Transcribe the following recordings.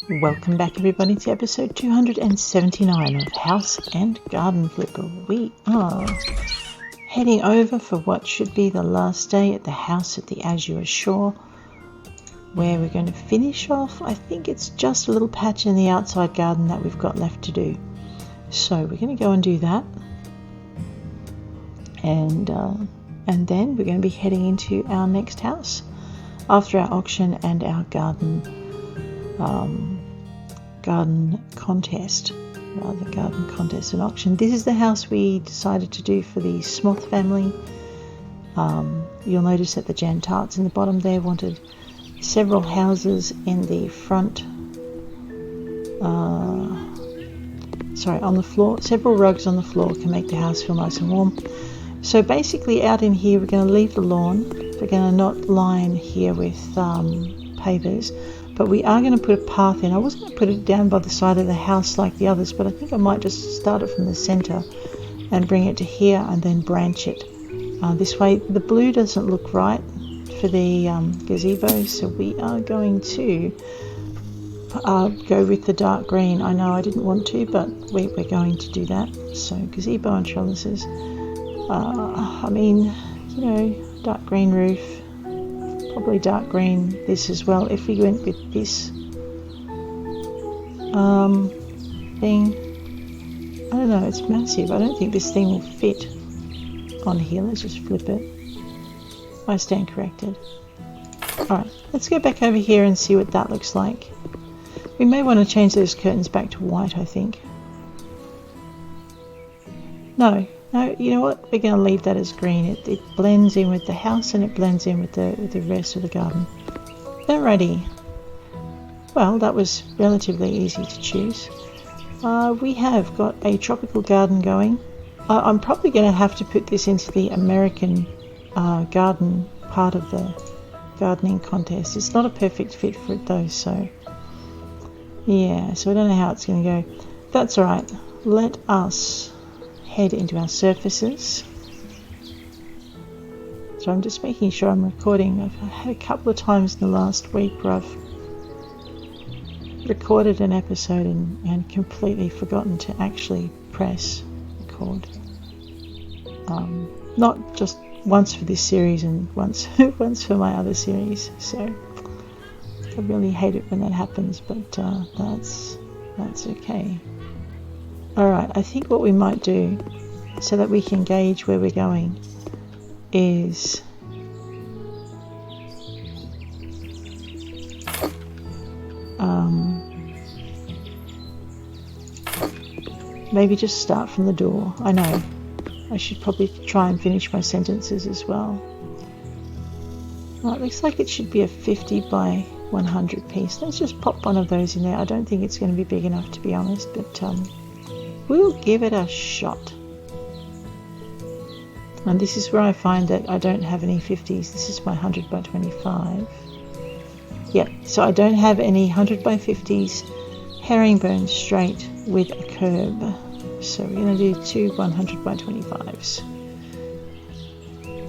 Welcome back everybody to episode 279 of House and Garden Flipper. We are heading over for what should be the last day at the house at the Azure Shore, where we're going to finish off. I think it's just a little patch in the outside garden that we've got left to do. So we're going to go and do that. And then we're going to be heading into our next house after our auction and our garden contest and auction. This is the house we decided to do for the Smoths family. You'll notice that the Jantarts in the bottom there wanted several houses in the front, on the floor. Several rugs on the floor can make the house feel nice and warm. So basically out in here we're going to leave the lawn. We're going to not line here with pavers, but we are going to put a path in. I wasn't going to put it down by the side of the house like the others, but I think I might just start it from the centre and bring it to here and then branch it. This way the blue doesn't look right for the gazebo, so we are going to go with the dark green. I know I didn't want to, but we're going to do that. So gazebo and trellises. Dark green roof, probably dark green this as well. If we went with this thing, I don't know, it's massive. I don't think this thing will fit on here. Let's just flip it. I stand corrected. Alright, let's go back over here and see what that looks like. We may want to change those curtains back to white, I think. No, you know what? We're going to leave that as green. It blends in with the house and it blends in with the rest of the garden. Alrighty. Well, that was relatively easy to choose. We have got a tropical garden going. I'm probably going to have to put this into the American garden part of the gardening contest. It's not a perfect fit for it though, so yeah, so I don't know how it's going to go. That's alright. Let us head into our surfaces. So I'm just making sure I'm recording. I've had a couple of times in the last week where I've recorded an episode and completely forgotten to actually press record. Not just once for this series and once for my other series. So I really hate it when that happens, but that's okay. Alright, I think what we might do so that we can gauge where we're going is maybe just start from the door. I know, I should probably try and finish my sentences as well. Well, it looks like it should be a 50 by 100 piece. Let's just pop one of those in there. I don't think it's going to be big enough, to be honest, but we'll give it a shot. And this is where I find that I don't have any 50s. This is my 100 by 25. Yep, so I don't have any 100 by 50s herringbone straight with a curb. So we're going to do two 100 by 25s.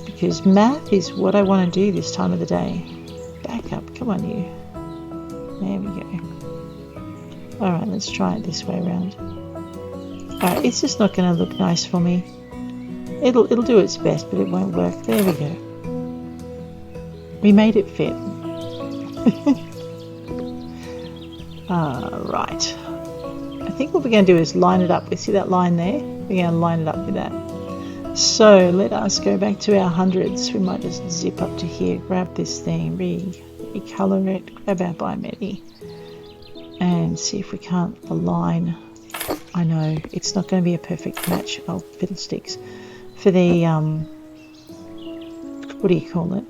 Because math is what I want to do this time of the day. Back up, come on you. There we go. Alright, let's try it this way around. Alright, it's just not going to look nice for me. It'll do its best, but it won't work. There we go. We made it fit. Right. I think what we're going to do is line it up. We see that line there? We're going to line it up with that. So let us go back to our hundreds. We might just zip up to here, grab this thing, recolor it, grab our Bimetti, and see if we can't align. I know it's not going to be a perfect match. Oh, fiddlesticks. For the what do you call it?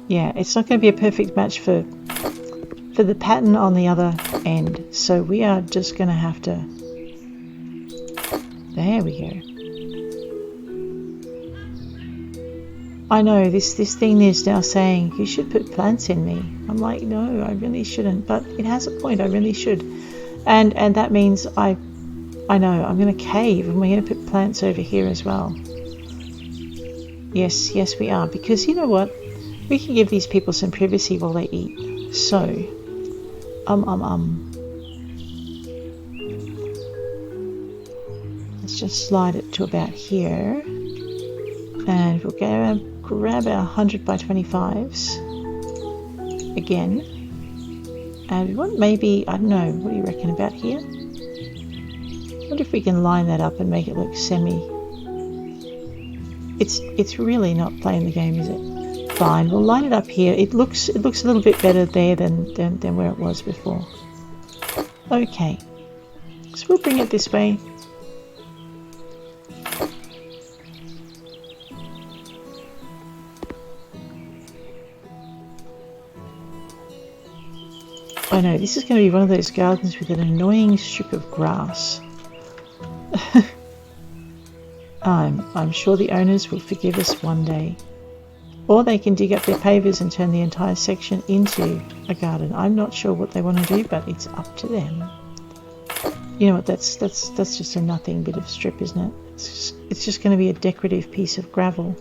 Yeah, it's not going to be a perfect match for the pattern on the other end. So we are just going to have to. There we go. I know this thing is now saying you should put plants in me. I'm like, no, I really shouldn't, but it has a point. I really should, and that means I know I'm going to cave, and we're going to put plants over here as well. Yes, we are, because you know what? We can give these people some privacy while they eat. So Let's just slide it to about here. And we'll go and grab our 100 by 25s again. And we want maybe, I don't know, what do you reckon about here? I wonder if we can line that up and make it look semi. It's really not playing the game, is it? Fine, we'll line it up here. It looks a little bit better there than where it was before. Okay, so we'll bring it this way. I know, this is going to be one of those gardens with an annoying strip of grass. I'm sure the owners will forgive us one day. Or they can dig up their pavers and turn the entire section into a garden. I'm not sure what they want to do, but it's up to them. You know what, that's just a nothing bit of strip, isn't it? It's just going to be a decorative piece of gravel.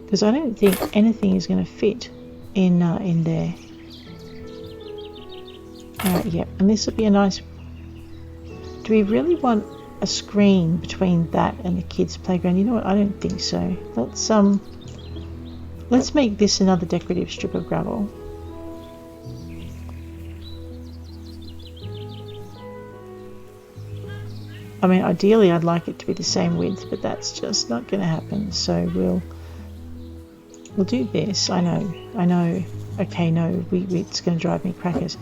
Because I don't think anything is going to fit in there. Yep, and this will be a nice... Do we really want a screen between that and the kids' playground? You know what, I don't think so. Let's make this another decorative strip of gravel. I mean, ideally I'd like it to be the same width, but that's just not going to happen. So we'll do this. I know. Okay, no, it's going to drive me crackers.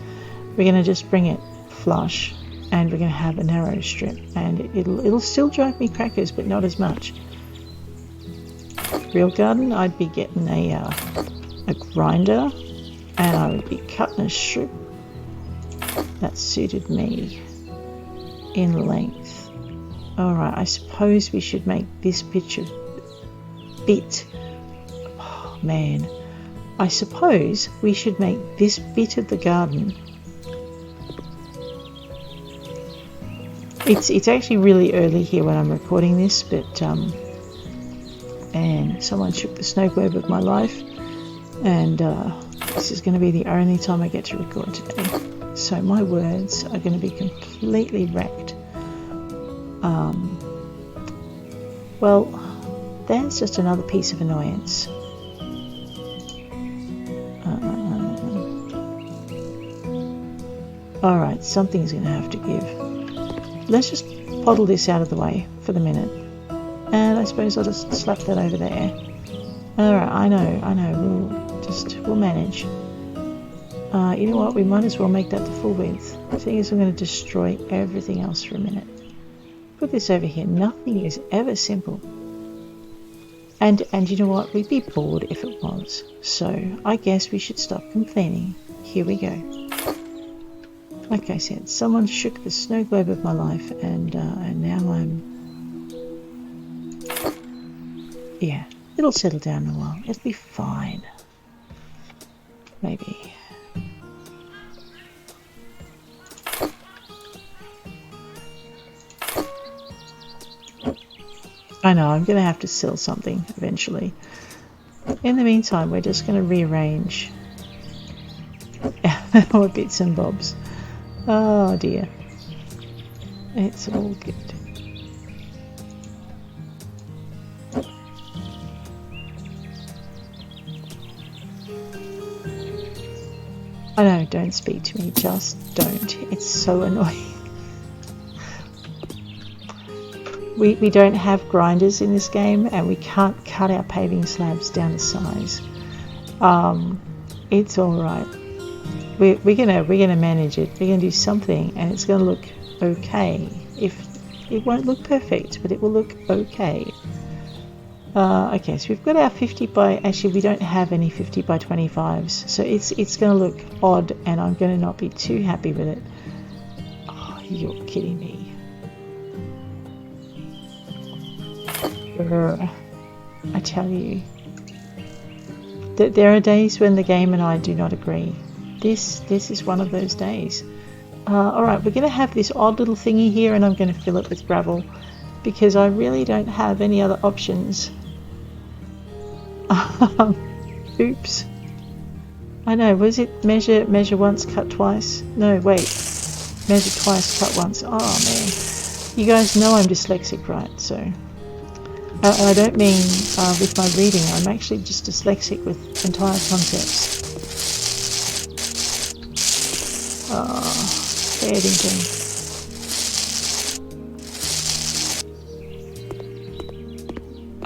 We're going to just bring it flush, and we're going to have a narrow strip, and it'll still drive me crackers, but not as much. Real garden, I'd be getting a grinder, and I would be cutting a strip that suited me in length. Alright, I suppose we should make this oh man, I suppose we should make this bit of the garden. It's actually really early here when I'm recording this, but and someone shook the snow globe of my life, and this is going to be the only time I get to record today, so my words are going to be completely wrecked. Well, there's just another piece of annoyance. Alright, something's going to have to give. Let's just poddle this out of the way for the minute. And I suppose I'll just slap that over there. Alright, I know, we'll manage. You know what, we might as well make that the full width. The thing is, I'm going to destroy everything else for a minute. Put this over here. Nothing is ever simple. And you know what, we'd be bored if it was. So I guess we should stop complaining. Here we go. Like I said, someone shook the snow globe of my life, and now yeah, it'll settle down in a while. It'll be fine. Maybe. I know, I'm going to have to sell something eventually. In the meantime, we're just going to rearrange our bits and bobs. Oh dear. It's all good. I know, don't speak to me, just don't. It's so annoying. We don't have grinders in this game, and we can't cut our paving slabs down to size. It's alright. We're gonna manage it. We're gonna do something, and it's gonna look okay. If it won't look perfect, but it will look okay. Okay, so we've got our 50 by. Actually, we don't have any 50 by 25s, so it's gonna look odd, and I'm gonna not be too happy with it. Oh, you're kidding me. I tell you, there are days when the game and I do not agree. This is one of those days. Alright, we're going to have this odd little thingy here, and I'm going to fill it with gravel because I really don't have any other options. Oops. I know, was it measure once, cut twice? No, wait. Measure twice, cut once. Oh man. You guys know I'm dyslexic, right? So, I don't mean with my reading. I'm actually just dyslexic with entire concepts. Fair dinkum.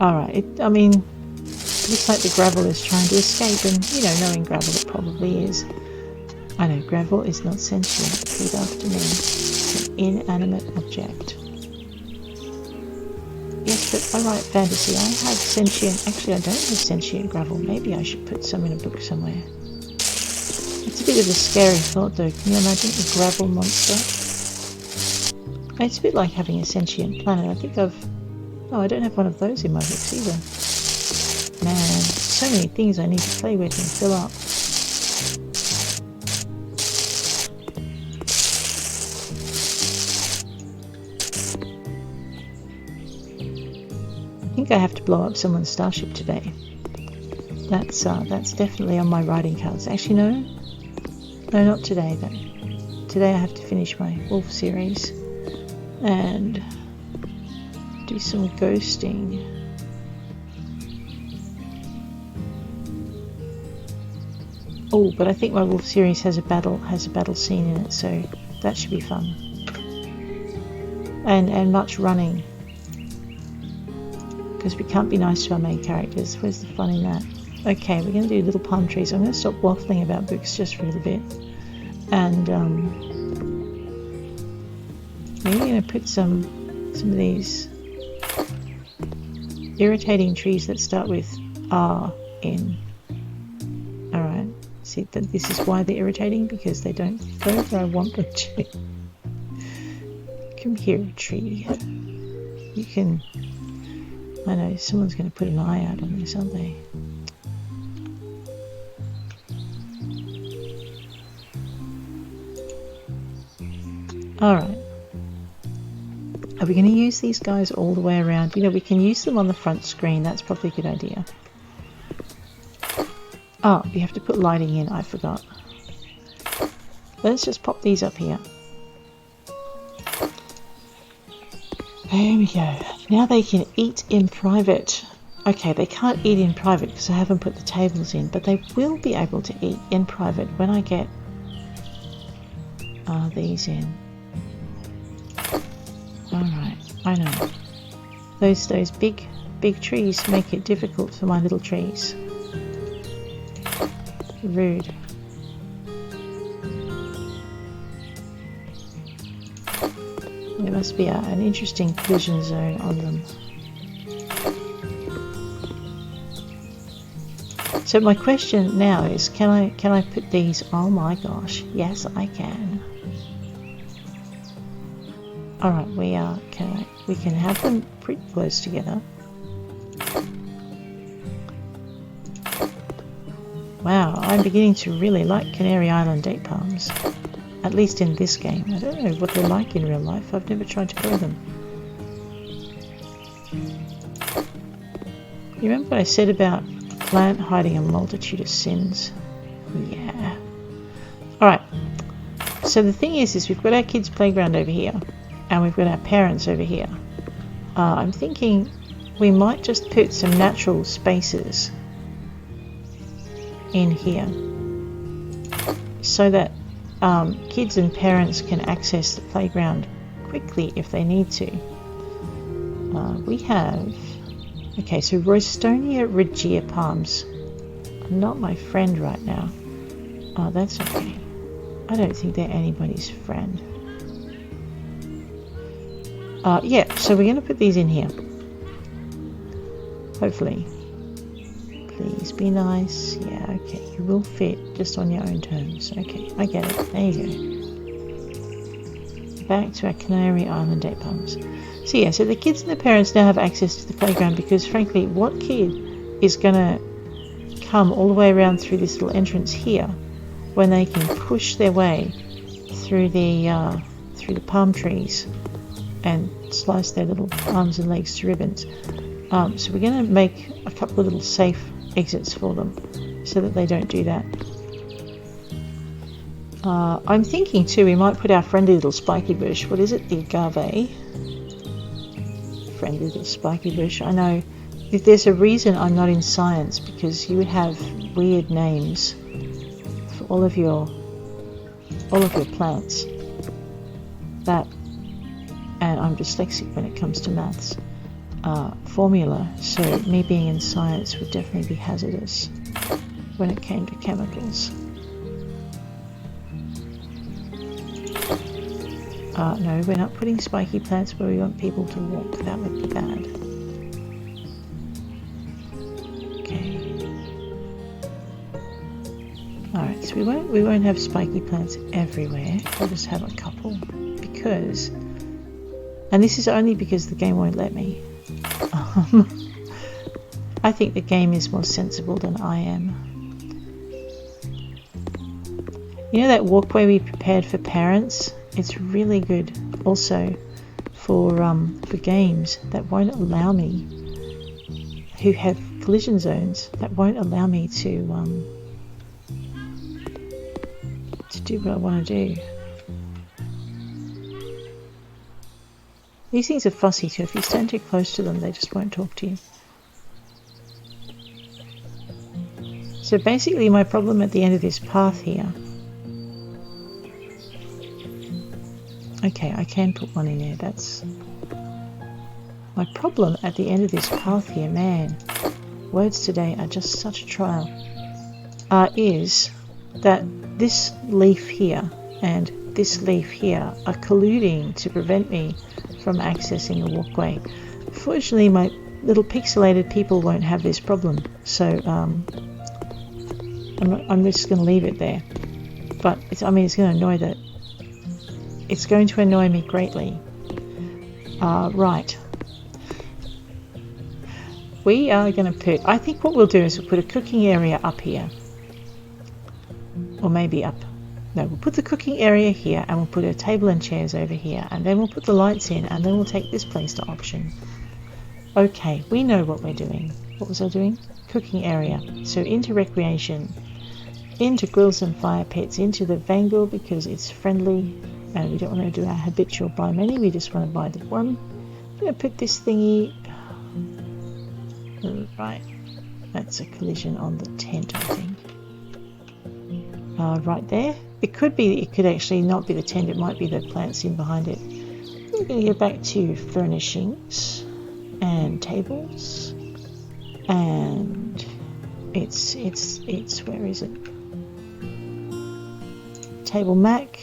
Alright, I mean, it looks like the gravel is trying to escape, and, you know, knowing gravel, it probably is. I know, gravel is not sentient. Repeat after me. It's an inanimate object. Yes, but I write fantasy. I have sentient... Actually, I don't have sentient gravel. Maybe I should put some in a book somewhere. It's a bit of a scary thought, though. Can you imagine a gravel monster? It's a bit like having a sentient planet. I think I've... Oh, I don't have one of those in my books either. Man, so many things I need to play with and fill up. I think I have to blow up someone's starship today. That's definitely on my writing cards. Actually, no, not today though. Today I have to finish my Wolf series and do some ghosting. Oh, but I think my Wolf series has a battle scene in it, so that should be fun. And much running, because we can't be nice to our main characters. Where's the fun in that? Okay, we're going to do little palm trees. I'm going to stop waffling about books just for a little bit, and maybe I'm going to put some of these irritating trees that start with R in. Alright, see that this is why they're irritating, because they don't go where I want them to. Come here, tree. You can... I know, someone's going to put an eye out on this, aren't they? Alright. Are we going to use these guys all the way around? You know, we can use them on the front screen. That's probably a good idea. Oh, we have to put lighting in. I forgot. Let's just pop these up here. There we go. Now they can eat in private. Okay, they can't eat in private because I haven't put the tables in, but they will be able to eat in private when I get these in. Alright, I know. Those big trees make it difficult for my little trees. Rude. There must be an interesting collision zone on them. So my question now is, can I put these? Oh my gosh, yes I can. Alright, we can have them pretty close together. Wow, I'm beginning to really like Canary Island date palms. At least in this game. I don't know what they're like in real life. I've never tried to grow them. You remember what I said about a plant hiding a multitude of sins? Yeah. Alright. So the thing is we've got our kids' playground over here. And we've got our parents over here. I'm thinking we might just put some natural spaces in here. So that kids and parents can access the playground quickly if they need to. We have... Okay, so Rostonia regia palms are not my friend right now. Oh, that's okay. I don't think they're anybody's friend. Yeah, so we're going to put these in here. Hopefully. Please be nice. Yeah, okay. You will fit just on your own terms. Okay, I get it. There you go. Back to our Canary Island date palms. So yeah, so the kids and the parents now have access to the playground because frankly, what kid is going to come all the way around through this little entrance here when they can push their way through the palm trees and slice their little arms and legs to ribbons. So we're going to make a couple of little safe exits for them so that they don't do that. I'm thinking too, we might put our friendly little spiky bush. What is it? The agave. Friendly little spiky bush. I know. If there's a reason I'm not in science, because you would have weird names for all of your plants. That, and I'm dyslexic when it comes to maths. Formula. So me being in science would definitely be hazardous when it came to chemicals. No, we're not putting spiky plants where we want people to walk. That would be bad. Okay. Alright, so we won't have spiky plants everywhere. We'll just have a couple. Because, and this is only because the game won't let me. I think the game is more sensible than I am. You know that walkway we prepared for parents? It's really good also for games that won't allow me, who have collision zones, that won't allow me to do what I want to do. These things are fussy too. If you stand too close to them, they just won't talk to you. So basically my problem at the end of this path here. Okay, I can put one in there. That's my problem at the end of this path here, man. Words today are just such a trial. Is that this leaf here and this leaf here are colluding to prevent me from accessing the walkway. Fortunately, my little pixelated people won't have this problem, so I'm just going to leave it there. But it's going to annoy me greatly. Right. We are going to put, I think what we'll do is we'll put a cooking area up here. Or maybe up. No, we'll put the cooking area here and we'll put a table and chairs over here. And then we'll put the lights in and then we'll take this place to auction. Okay, we know what we're doing. What was I doing? Cooking area. So into recreation. Into grills and fire pits. Into the Vanguard because it's friendly. And we don't want to do our habitual buy many, we just want to buy the one. I'm going to put this thingy... Right, that's a collision on the tent, I think. Right there. It could actually not be the tent, it might be the plants in behind it. We're going to go back to furnishings and tables. And it's where is it? Table Mac.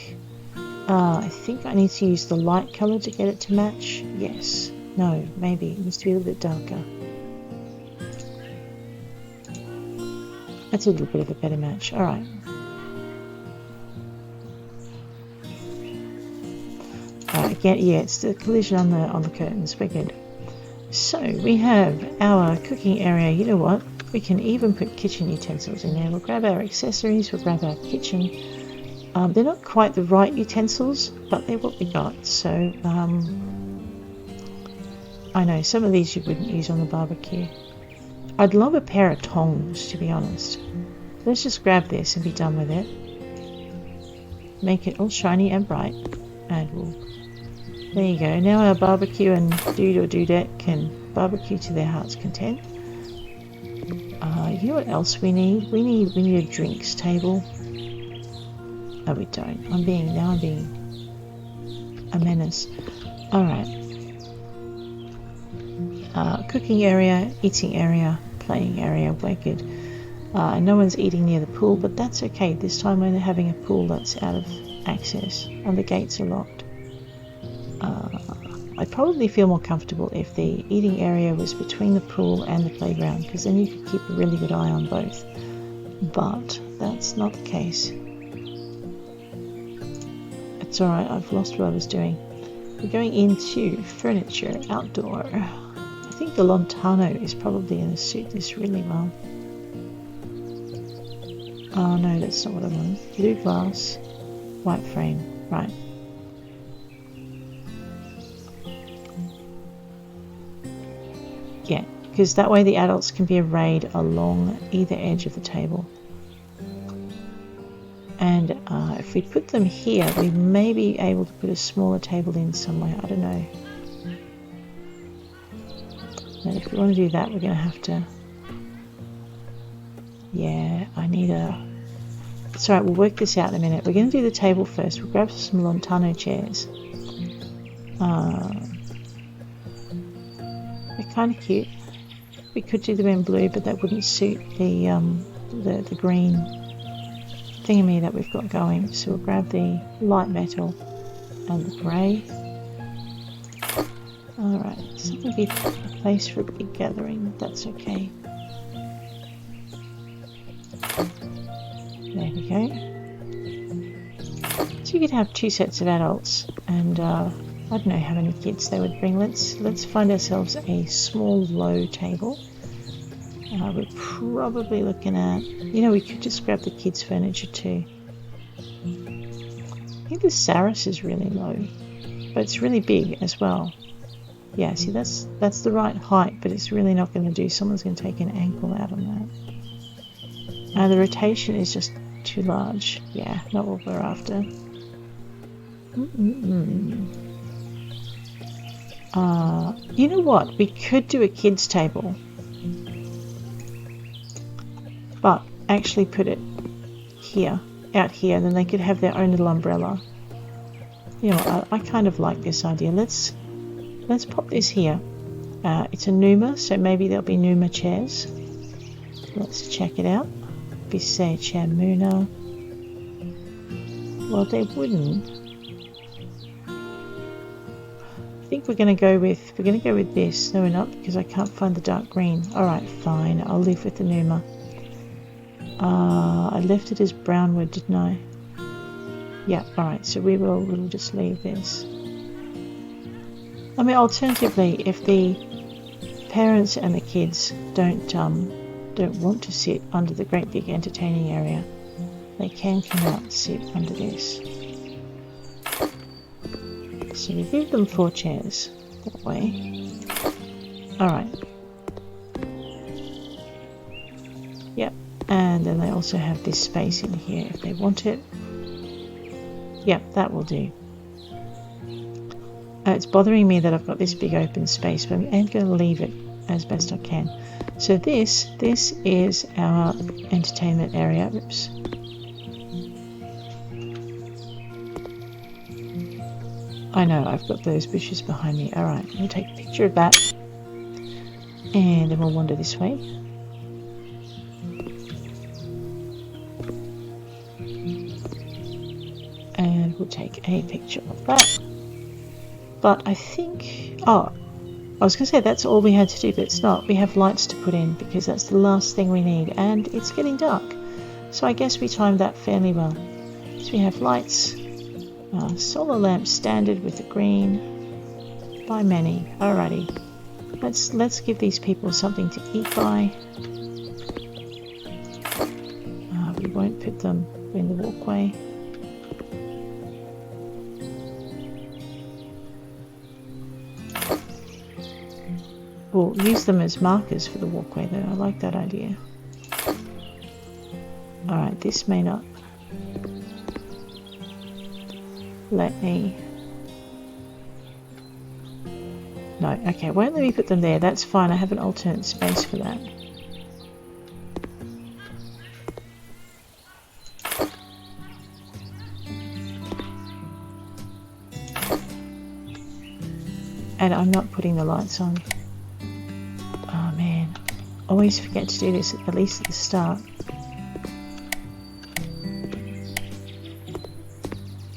I think I need to use the light colour to get it to match. Yes. No, maybe. It needs to be a little bit darker. That's a little bit of a better match. Alright. Again, yeah, it's the collision on the curtains. We're good. So, we have our cooking area. You know what? We can even put kitchen utensils in there. We'll grab our accessories. We'll grab our kitchen. They're not quite the right utensils, but they're what we got. So, I know some of these you wouldn't use on the barbecue. I'd love a pair of tongs, to be honest. Let's just grab this and be done with it. Make it all shiny and bright. And we'll... There you go. Now our barbecue and dude or dudette can barbecue to their heart's content. You know what else we need? We need a drinks table. No, we don't. I'm being a menace. Alright. Cooking area, eating area, playing area, we're good. No one's eating near the pool, but that's okay. This time we're having a pool that's out of access and the gates are locked. I'd probably feel more comfortable if the eating area was between the pool and the playground, because then you could keep a really good eye on both. But that's not the case. It's alright, I've lost what I was doing. We're going into furniture, outdoor. I think the Lontano is probably going to suit this really well. Oh no, that's not what I want. Blue glass, white frame, right. Yeah, because that way the adults can be arrayed along either edge of the table. And if we put them here, we may be able to put a smaller table in somewhere. I don't know. And if we want to do that, we're going to have to... Yeah, I need a... It's alright, we'll work this out in a minute. We're going to do the table first. We'll grab some Lontano chairs. They're kind of cute. We could do them in blue, but that wouldn't suit the green thingammy that we've got going. So we'll grab the light metal and the grey. Alright, so it'll be a place for a big gathering. That's okay. There we go. So you could have 2 sets of adults, and I don't know how many kids they would bring. Let's find ourselves a small low table. We're probably looking at, you know, we could just grab the kids' furniture too. I think the Saris is really low, but it's really big as well. Yeah, see, that's the right height, but it's really not going to do. Someone's going to take an ankle out on that. The rotation is just too large. Yeah, not what we're after. You know what? We could do a kids' table, but actually put it here, out here, and then they could have their own little umbrella. You know, I kind of like this idea. Let's pop this here. It's a Numa, so maybe there'll be Numa chairs. Let's check it out. Bisset Chamuna. Well, they're wooden. I think we're going to go with this. No, we're not, because I can't find the dark green. All right, fine. I'll live with the Numa. I left it as brown wood, didn't I? Yeah. All right. So we'll just leave this. I mean, alternatively, if the parents and the kids don't want to sit under the great big entertaining area, they can come out and sit under this. So we give them 4 chairs that way. Alright. Yep, and then they also have this space in here if they want it. Yep, that will do. It's bothering me that I've got this big open space, but I'm going to leave it as best I can. So this is our entertainment area. Oops. I know, I've got those bushes behind me. Alright, we'll take a picture of that. And then we'll wander this way. And we'll take a picture of that. But I think... Oh, I was going to say that's all we had to do, but it's not. We have lights to put in because that's the last thing we need. And it's getting dark. So I guess we timed that fairly well. So we have lights. Solar lamp standard with the green. By many. Alrighty. Let's give these people something to eat by. We won't put them in the walkway. We'll use them as markers for the walkway though. I like that idea. Alright, this may not let me... No, okay, won't let me put them there. That's fine, I have an alternate space for that. And I'm not putting the lights on. Oh man, always forget to do this at least at the start.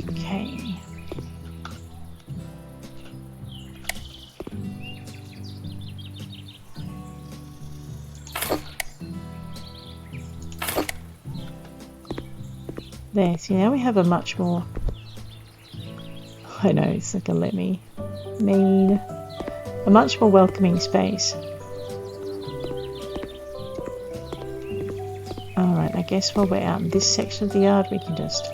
Okay. There, see now we have a much more... I know, it's not gonna let me... Mean. A much more welcoming space. Alright, I guess while we're out in this section of the yard we can just...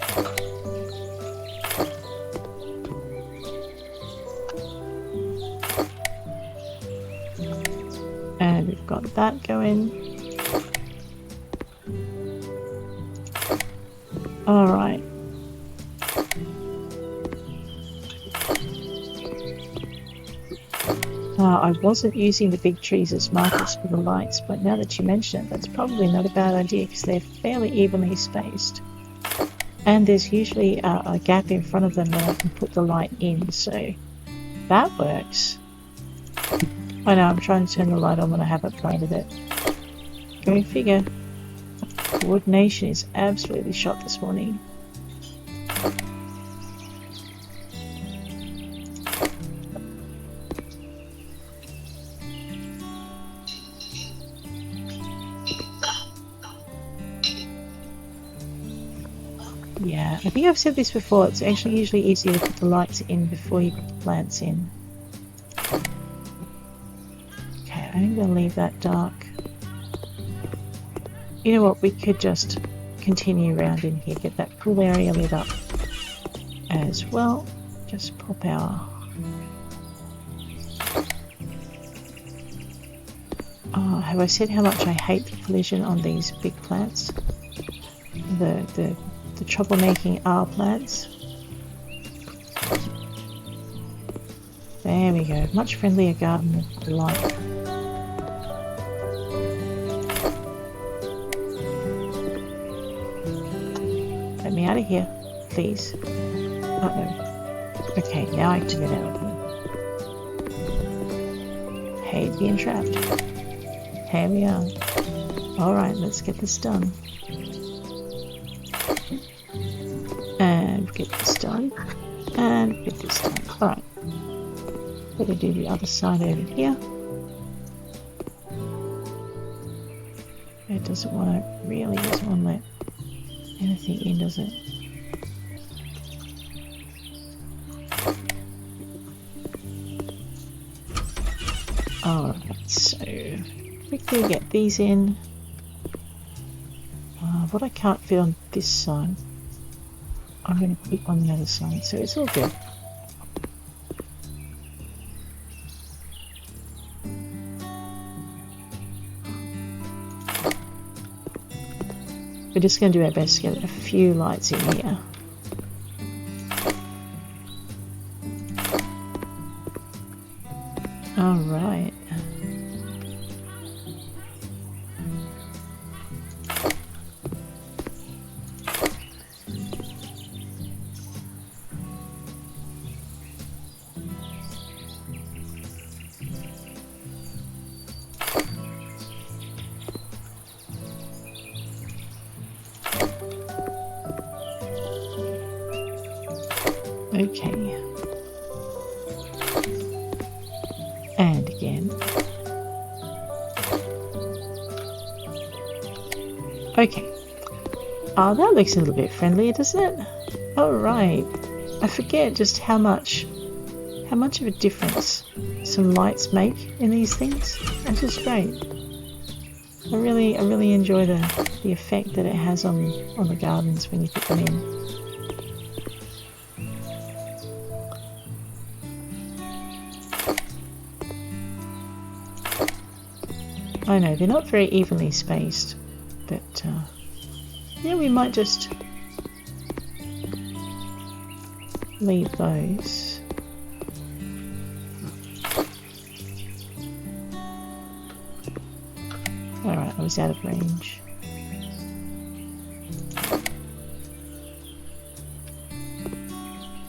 And we've got that going. Alright. I wasn't using the big trees as markers for the lights, but now that you mention it, that's probably not a bad idea because they're fairly evenly spaced. And there's usually a gap in front of them that I can put the light in, so that works. I know, I'm trying to turn the light on when I haven't planted it. Go figure. Coordination is absolutely shot this morning. Yeah, I think I've said this before, it's actually usually easier to put the lights in before you put the plants in. Okay, I'm going to leave that dark. You know what, we could just continue around in here, get that pool area lit up as well. Just pop our... have I said how much I hate the collision on these big plants? The troublemaking R plants. There we go. Much friendlier garden with light. Let me out of here, please. Oh no. Okay, now I can get out of here. Hate being trapped. Here we are. Alright, let's get this done. And get this done. And get this done. Alright. Better do the other side over here. It doesn't want to, really doesn't want to let anything in, does it? Alright, so quickly get these in. What I can't fit on this side, I'm going to put on the other side, so it's all good. We're just going to do our best to get a few lights in here. Alright. Okay. And again. Okay. Oh, that looks a little bit friendlier, doesn't it? Alright. I forget just how much of a difference some lights make in these things. It's just great. I really enjoy the effect that it has on the gardens when you put them in. I know, they're not very evenly spaced, but yeah, we might just leave those. Alright, I was out of range.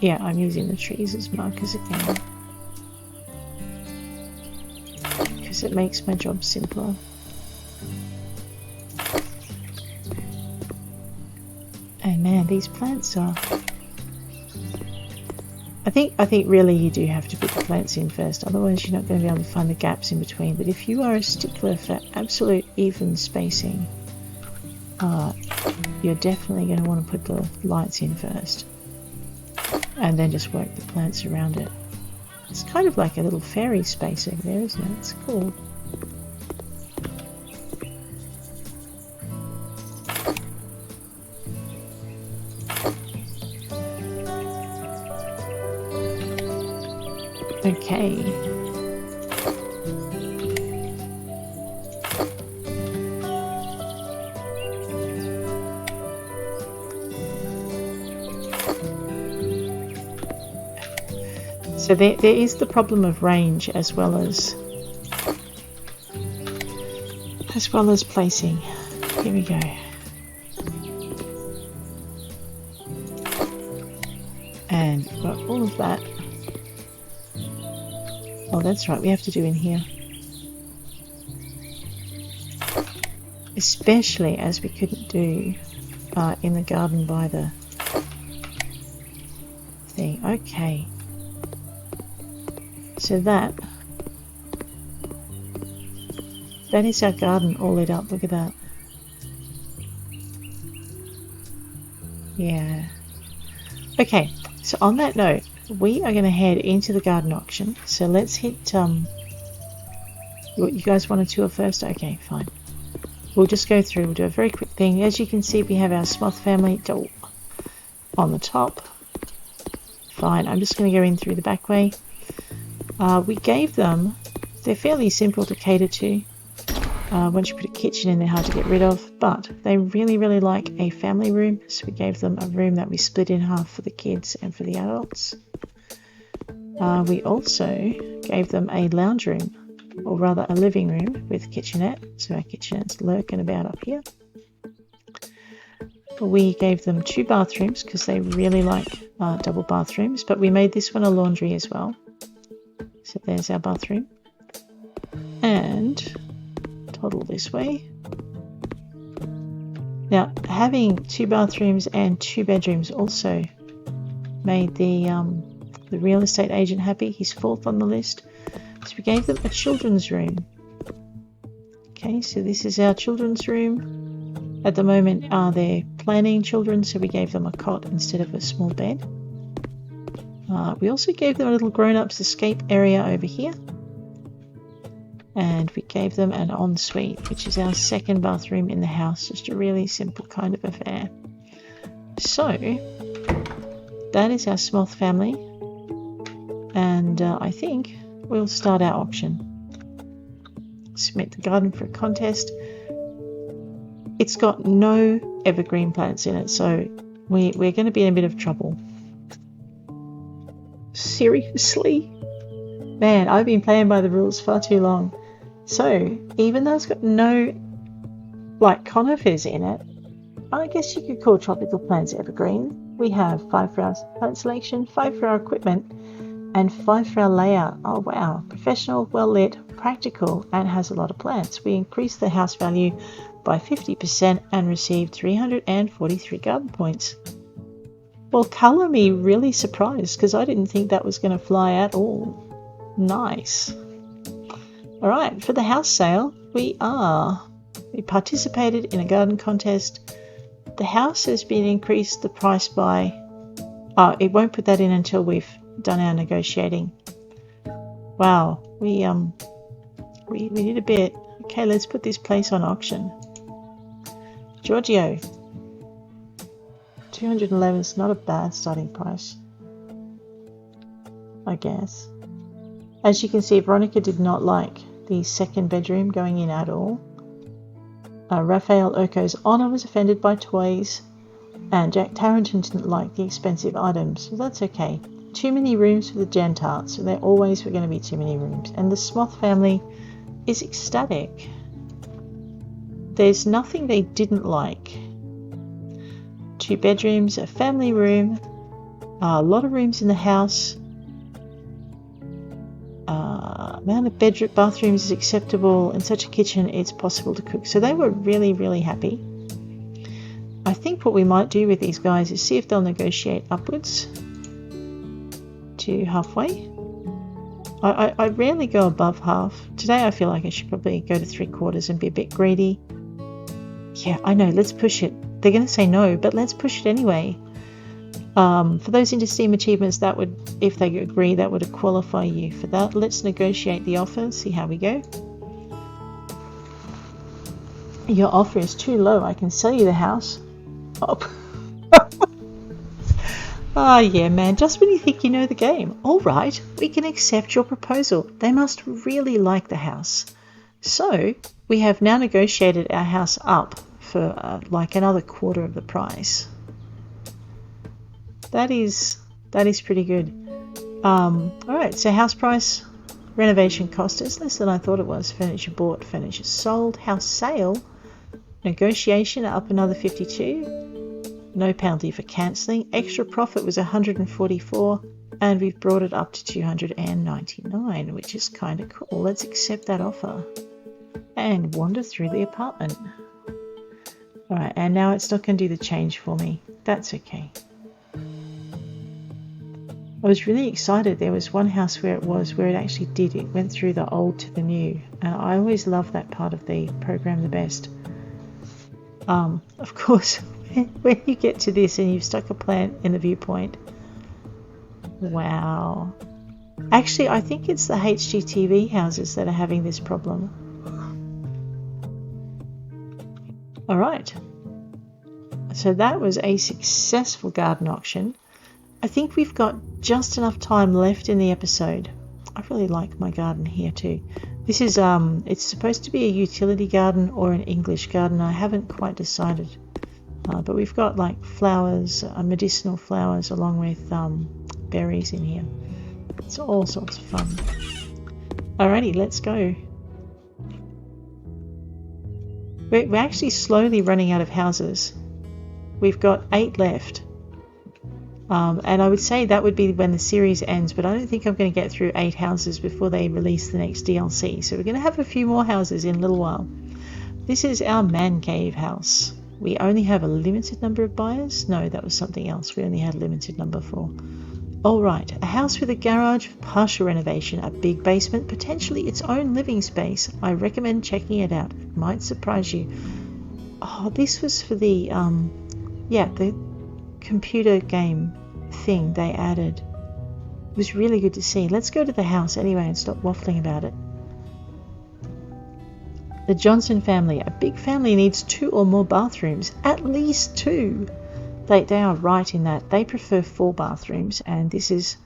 Yeah, I'm using the trees as markers again. It makes my job simpler. And man, these plants are... I think really you do have to put the plants in first, otherwise you're not going to be able to find the gaps in between. But if you are a stickler for absolute even spacing, you're definitely going to want to put the lights in first. And then just work the plants around it. It's kind of like a little fairy space over there, isn't it? It's cool. Okay. So there is the problem of range as well as placing. Here we go. And we've got all of that. Oh, that's right, we have to do in here. Especially as we couldn't do in the garden by the thing. Okay. So that is our garden all lit up. Look at that. Yeah. Okay, so on that note, we are going to head into the garden auction. So let's hit, you guys want to tour first? Okay, fine. We'll just go through, we'll do a very quick thing. As you can see, we have our Smoth family on the top. Fine, I'm just going to go in through the back way. We gave them, they're fairly simple to cater to. Once you put a kitchen in, they're hard to get rid of, but they really, really like a family room. So we gave them a room that we split in half for the kids and for the adults. We also gave them a lounge room, or rather a living room with a kitchenette. So our kitchenette's lurking about up here. We gave them 2 bathrooms because they really like double bathrooms, but we made this one a laundry as well. So there's our bathroom. And toddle this way. Now, having 2 bathrooms and 2 bedrooms also made the real estate agent happy. He's 4th on the list. So we gave them a children's room. Okay, so this is our children's room. At the moment, they're planning children, so we gave them a cot instead of a small bed. We also gave them a little grown-ups escape area over here. And we gave them an ensuite, which is our 2nd bathroom in the house. Just a really simple kind of affair. So, that is our Smoth family. And I think we'll start our auction. Submit the garden for a contest. It's got no evergreen plants in it, so we're going to be in a bit of trouble. Seriously? Man, I've been playing by the rules far too long. So, even though it's got no, like, conifers in it, I guess you could call tropical plants evergreen. We have 5 for our plant selection, 5 for our equipment, and 5 for our layout. Oh wow, professional, well lit, practical, and has a lot of plants. We increased the house value by 50% and received 343 garden points. Well, colour me really surprised, because I didn't think that was going to fly at all. Nice. Alright, for the house sale, we participated in a garden contest. The house has been increased the price by, it won't put that in until we've done our negotiating. Wow, we did a bit. Okay, let's put this place on auction. Giorgio, 211 is not a bad starting price, I guess. As you can see, Veronica did not like the 2nd bedroom going in at all. Raphael Urko's Honor was offended by toys, and Jack Tarrington didn't like the expensive items. So that's okay. Too many rooms for the Gentart, so there always were going to be too many rooms. And the Smoth family is ecstatic. There's nothing they didn't like. 2 bedrooms, a family room, a lot of rooms in the house. Amount of bathrooms is acceptable. In such a kitchen, it's possible to cook. So they were really, really happy. I think what we might do with these guys is see if they'll negotiate upwards to halfway. I rarely go above half. Today I feel like I should probably go to 3/4 and be a bit greedy. Yeah, I know, let's push it. They're going to say no, but let's push it anyway. For those into Steam achievements, that would, if they agree, that would qualify you for that. Let's negotiate the offer, see how we go. Your offer is too low. I can sell you the house. Oh. Ah, yeah, man, just when you think you know the game. All right, we can accept your proposal. They must really like the house. So, we have now negotiated our house up for like another 1/4 of the price. That is pretty good. Alright, so house price, renovation cost is less than I thought it was. Furniture bought, furniture sold, house sale, negotiation up another 52, no penalty for cancelling, extra profit was 144, and we've brought it up to 299, which is kind of cool. Let's accept that offer and wander through the apartment. Alright, and now it's not going to do the change for me. That's okay. I was really excited. There was one house where it actually did. It went through the old to the new. And I always love that part of the program the best. Of course, when you get to this and you've stuck a plant in the viewpoint. Wow. Actually, I think it's the HGTV houses that are having this problem. Alright. So that was a successful garden auction. I think we've got just enough time left in the episode. I really like my garden here too. This is it's supposed to be a utility garden or an English garden. I haven't quite decided. But we've got like flowers, medicinal flowers along with berries in here. It's all sorts of fun. Alrighty, let's go. We're actually slowly running out of houses. We've got 8 left. And I would say that would be when the series ends, but I don't think I'm going to get through 8 houses before they release the next DLC. So we're going to have a few more houses in a little while. This is our man cave house. We only have a limited number of buyers. No, that was something else. We only had a limited number for. All right, a house with a garage, partial renovation, a big basement, potentially its own living space. I recommend checking it out. It might surprise you. Oh, this was for the the computer game thing they added. It was really good to see. Let's go to the house anyway and stop waffling about it. The Johnson family. A big family needs 2 or more bathrooms. At least 2. They are right in that. They prefer 4 bathrooms, and this is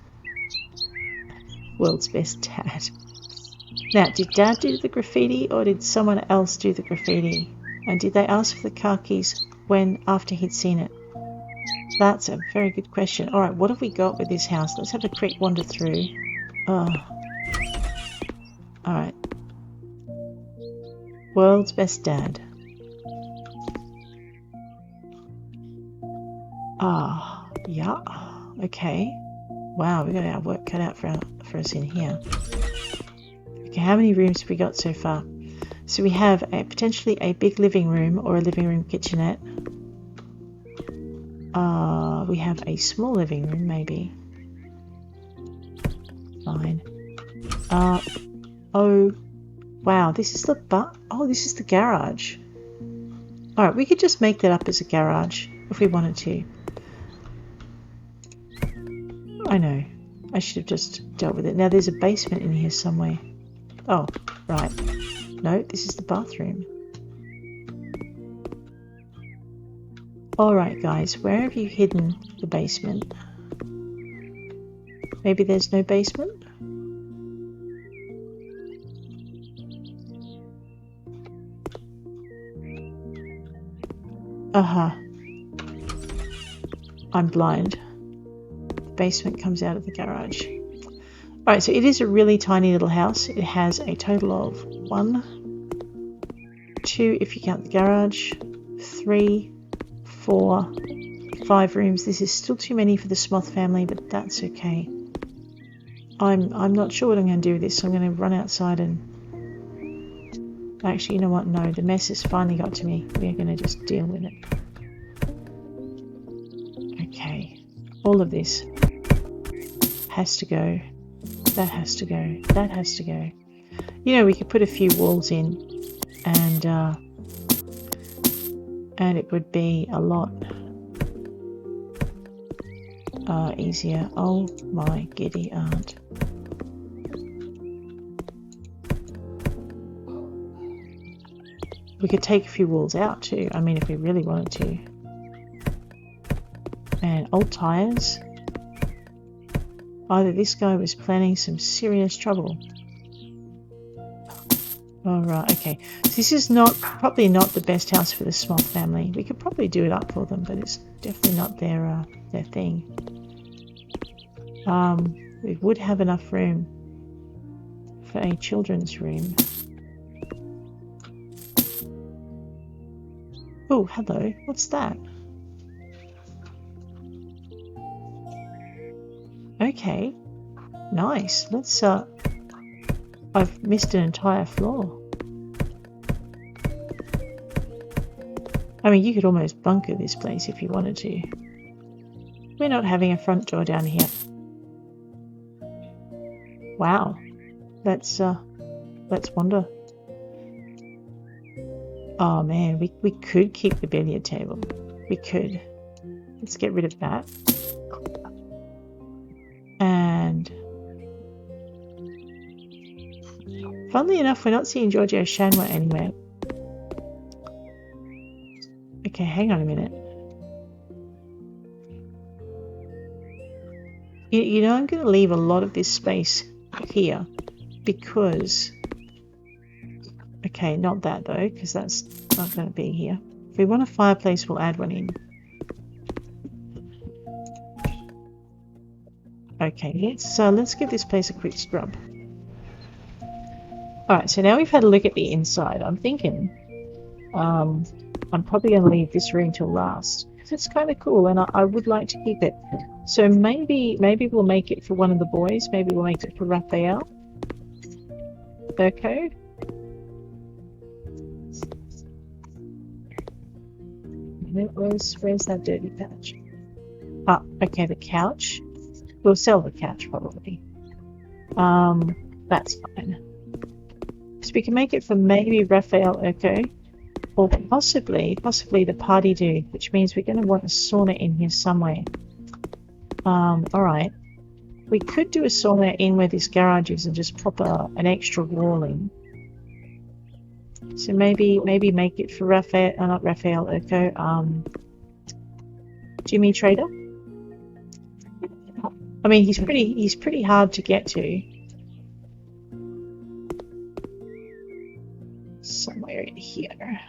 world's best dad. Now, did Dad do the graffiti or did someone else do the graffiti? And did they ask for the car keys after he'd seen it? That's a very good question. All right, what have we got with this house? Let's have a quick wander through. Oh. All right. World's best dad. Ah, yeah. Okay. Wow, we got our work cut out for us in here. Okay, how many rooms have we got so far? So we have potentially a big living room or a living room kitchenette. We have a small living room, maybe. Fine. Oh, wow, this is this is the garage. Alright, we could just make that up as a garage if we wanted to. I know. I should have just dealt with it. Now there's a basement in here somewhere. Oh, right. No, this is the bathroom. Alright guys, where have you hidden the basement? Maybe there's no basement? I'm blind. The basement comes out of the garage. Alright, so it is a really tiny little house. It has a total of 1, 2 if you count the garage, 3, 4, 5 rooms. This is still too many for the Smoth family, but that's okay. I'm not sure what I'm going to do with this, so I'm going to run outside and... Actually, you know what? No, the mess has finally got to me. We're going to just deal with it. Okay. All of this has to go. That has to go. That has to go. You know, we could put a few walls in and it would be a lot easier. Oh my giddy aunt. We could take a few walls out too. I mean, if we really wanted to. And old tires. Either this guy was planning some serious trouble. Alright, okay. So this is probably not the best house for the Smoth family. We could probably do it up for them, but it's definitely not their thing. we would have enough room for a children's room. Oh, hello. What's that? Okay. Nice. Let's I've missed an entire floor. I mean, you could almost bunker this place if you wanted to. We're not having a front door down here. Wow. Let's wander. Oh man, we could keep the billiard table. We could. Let's get rid of that. And funnily enough, we're not seeing Giorgio Shanwa anywhere. Okay, hang on a minute. You know, I'm going to leave a lot of this space here because... Okay, not that though, because that's not going to be here. If we want a fireplace, we'll add one in. Okay, let's give this place a quick scrub. Alright, so now we've had a look at the inside. I'm thinking I'm probably going to leave this room till last. It's kind of cool and I would like to keep it. So maybe we'll make it for one of the boys. Maybe we'll make it for Raphael. Urko. Where's that dirty patch? Ah, okay, the couch. We'll sell the couch probably. That's fine. So we can make it for maybe Raphael, Urko, or possibly the party dude, which means we're going to want a sauna in here somewhere. Alright. We could do a sauna in where this garage is and just pop an extra wall in. So maybe make it for Raphael, not Raphael, Urko, Jimmy Trader. I mean, he's pretty hard to get to. Somewhere in here.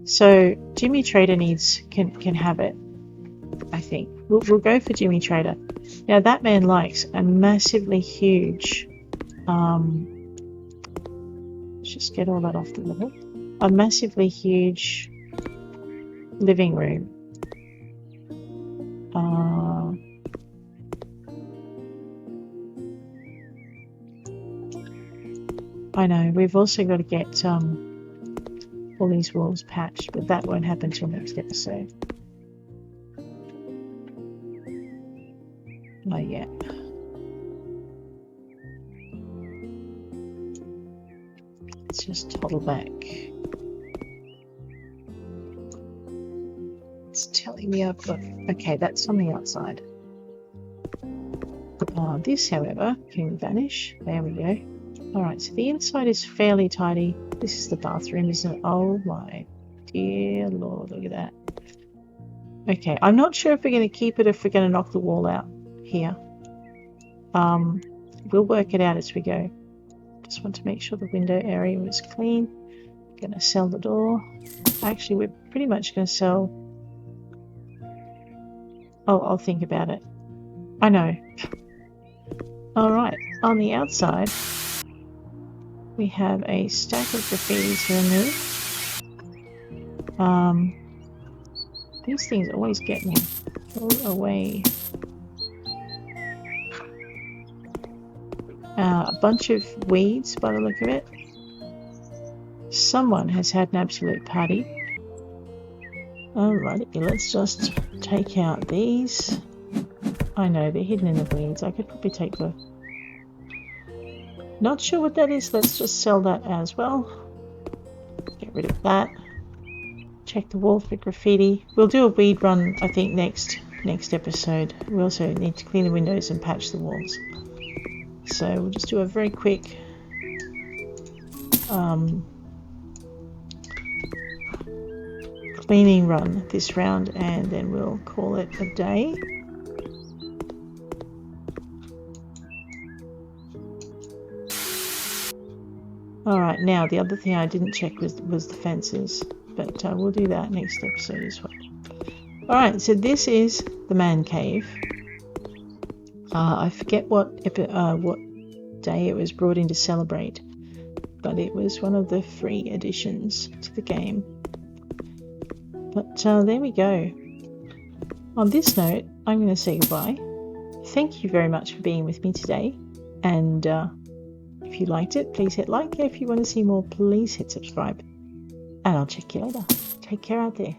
So Jimmy Trader can have it. I think we'll go for Jimmy Trader. Now that man likes a massively huge. Let's just get all that off the level. A massively huge living room. I know, we've also got to get all these walls patched, but that won't happen till next episode. Not yet. Let's just toddle back. It's telling me I've got... Okay, that's on the outside. This, however, can vanish. There we go. Alright, so the inside is fairly tidy. This is the bathroom, isn't it? Oh my dear Lord, look at that. Okay, I'm not sure if we're going to keep it or if we're going to knock the wall out here. We'll work it out as we go. Just want to make sure the window area was clean. Going to sell the door. Actually, we're pretty much going to sell... Oh, I'll think about it. I know. Alright, on the outside... We have a stack of graffiti to remove. These things always get me. Go away. A bunch of weeds by the look of it. Someone has had an absolute party. Alrighty, let's just take out these. I know, they're hidden in the weeds. I could probably take the... Not sure what that is. Let's just sell that as well. Get rid of that. Check the wall for graffiti. We'll do a weed run, I think, next episode. We also need to clean the windows and patch the walls. So we'll just do a very quick cleaning run this round, and then we'll call it a day. Alright, now the other thing I didn't check was the fences, but we'll do that next episode as well. Alright, so this is the man cave. I forget what day it was brought in to celebrate, but it was one of the free additions to the game. But there we go. On this note, I'm going to say goodbye. Thank you very much for being with me today, and if you liked it, please hit like. If you want to see more, please hit subscribe, and I'll check you later. Take care out there.